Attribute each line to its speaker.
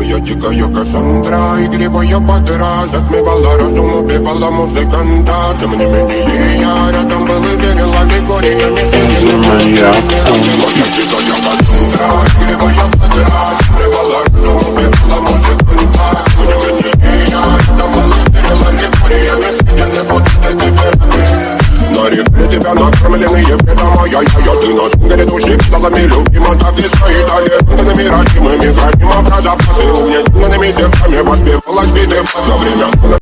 Speaker 1: Моя дикая Кассандра, игривая подра, затмевала разум, убивала музыканта. Тем не менее я рядом был и верил аллегориями. Моя дикая Кассандра, игривая подра, затмевала разум, убивала музыканта. Тем не менее я рядом был и верил аллегориями. Съедены будто тебе. Нарекли тебя накормленные бредом, я ты на сунгере души педалами любима, так и стоит талентами родимыми, храним образа пасы, угнетенными сердцами воспевалась биты за время.